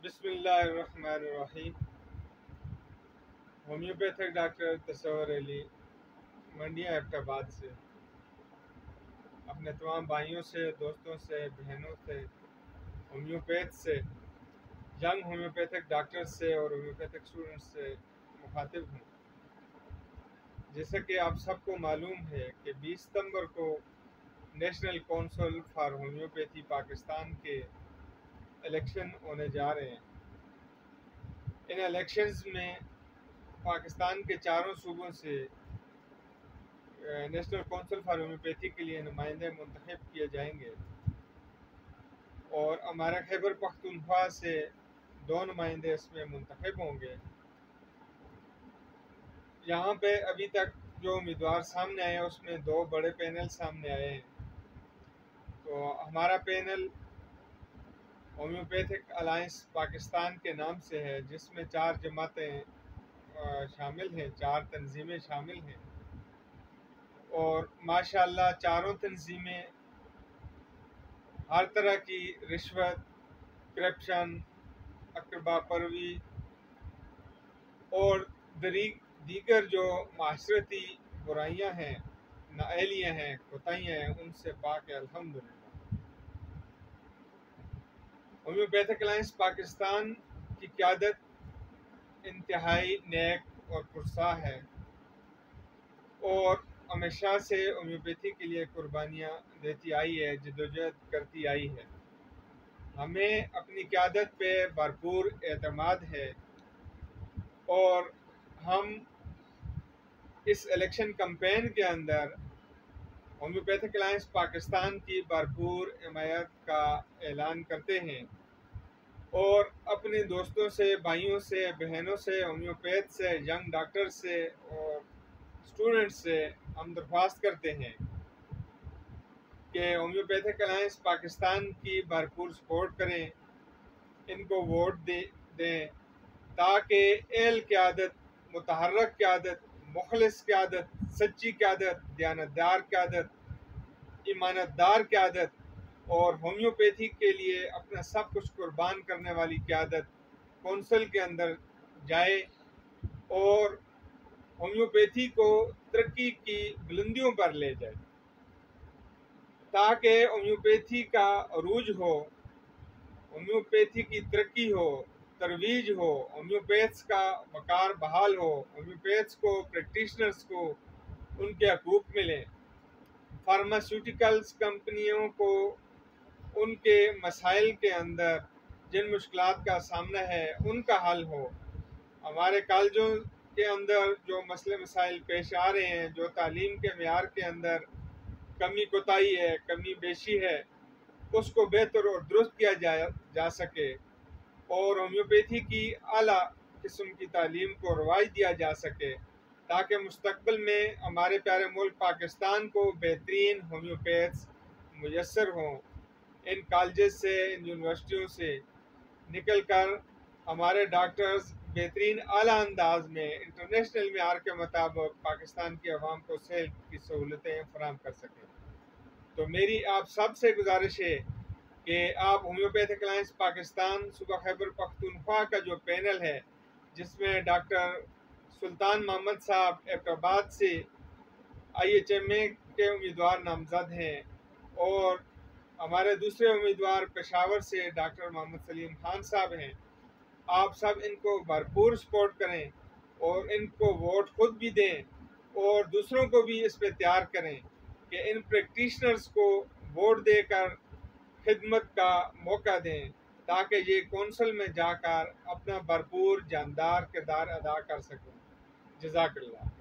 بسم اللہ الرحمن الرحیم۔ ہومیوپیتھک ڈاکٹر تصور علی، منڈیا ایبٹ آباد سے اپنے تمام بھائیوں سے، دوستوں سے، بہنوں سے، ہومیوپیتھ سے، ینگ ہومیوپیتھک ڈاکٹر سے اور ہومیوپیتھک اسٹوڈنٹس سے مخاطب ہوں۔ جیسا کہ آپ سب کو معلوم ہے کہ 20 ستمبر کو national council for homeopathy Pakistan کے الیکشن ہونے جا رہے ہیں۔ ان الیکشنز میں پاکستان کے چاروں صوبوں سے نیشنل کونسل فار ہومیوپیتھی کے لیے نمائندے منتخب کیے جائیں گے، اور ہمارا خیبر پختونخوا سے 2 نمائندے اس میں منتخب ہوں گے۔ یہاں پہ ابھی تک جو امیدوار سامنے آئے ہیں اس میں 2 بڑے پینل سامنے آئے ہیں۔ تو ہمارا پینل ہومیوپیتھک الائنس پاکستان کے نام سے ہے، جس میں 4 جماعتیں شامل ہیں، 4 تنظیمیں شامل ہیں، اور ماشاءاللہ چاروں تنظیمیں ہر طرح کی رشوت، کرپشن، اقربا پروی اور دیگر جو معاشرتی برائیاں ہیں، نااہلیاں ہیں، کوتاہیاں ہیں، ان سے پاک ہے الحمدللہ۔ ہومیوپیتھک الائنس پاکستان کی قیادت انتہائی نیک اور پرسا ہے، اور ہمیشہ سے ہومیوپیتھی کے لیے قربانیاں دیتی آئی ہے، جدوجہد کرتی آئی ہے۔ ہمیں اپنی قیادت پہ بھرپور اعتماد ہے، اور ہم اس الیکشن کمپین کے اندر ہومیوپیتھک الائنس پاکستان کی بھرپور حمایت کا اعلان کرتے ہیں، اور اپنے دوستوں سے، بھائیوں سے، بہنوں سے، ہومیوپیتھ سے، ینگ ڈاکٹر سے اور اسٹوڈنٹ سے ہم درخواست کرتے ہیں کہ ہومیوپیتھک الائنس پاکستان کی بھرپور سپورٹ کریں، ان کو ووٹ دیں، تاکہ اہل قیادت، متحرک قیادت، مخلص قیادت، سچی قیادت، دیانتدار قیادت، ایمانتدار قیادت اور ہومیوپیتھی کے لیے اپنا سب کچھ قربان کرنے والی قیادت کونسل کے اندر جائے، اور ہومیوپیتھی کو ترقی کی بلندیوں پر لے جائے، تاکہ ہومیوپیتھی کا عروج ہو، ہومیوپیتھی کی ترقی ہو، ترویج ہو، ہومیوپیتھس کا وقار بحال ہو، ہومیوپیتھس کو، پریکٹیشنرز کو ان کے حقوق ملیں، فارماسیوٹیکلز کمپنیوں کو ان کے مسائل کے اندر جن مشکلات کا سامنا ہے ان کا حل ہو، ہمارے کالجوں کے اندر جو مسئلے مسائل پیش آ رہے ہیں، جو تعلیم کے معیار کے اندر کمی کوتاہی ہے، کمی بیشی ہے، اس کو بہتر اور درست کیا جا سکے، اور ہومیوپیتھی کی اعلیٰ قسم کی تعلیم کو رواج دیا جا سکے، تاکہ مستقبل میں ہمارے پیارے ملک پاکستان کو بہترین ہومیوپیتھس میسر ہوں۔ ان کالجز سے، ان یونیورسٹیوں سے نکل کر ہمارے ڈاکٹرز بہترین اعلیٰ انداز میں انٹرنیشنل معیار کے مطابق پاکستان کی عوام کو صحت کی سہولتیں فراہم کر سکیں۔ تو میری آپ سب سے گزارش ہے کہ آپ ہومیوپیتھک الائنس پاکستان صوبہ خیبر پختونخوا کا جو پینل ہے، جس میں ڈاکٹر سلطان محمد صاحب ایبٹ آباد سے IHMA کے امیدوار نامزد ہیں، اور ہمارے دوسرے امیدوار پشاور سے ڈاکٹر محمد سلیم خان صاحب ہیں، آپ سب ان کو بھرپور سپورٹ کریں، اور ان کو ووٹ خود بھی دیں، اور دوسروں کو بھی اس پہ تیار کریں کہ ان پریکٹیشنرز کو ووٹ دے کر خدمت کا موقع دیں، تاکہ یہ کونسل میں جا کر اپنا بھرپور جاندار کردار ادا کر سکیں۔ جزاک اللہ۔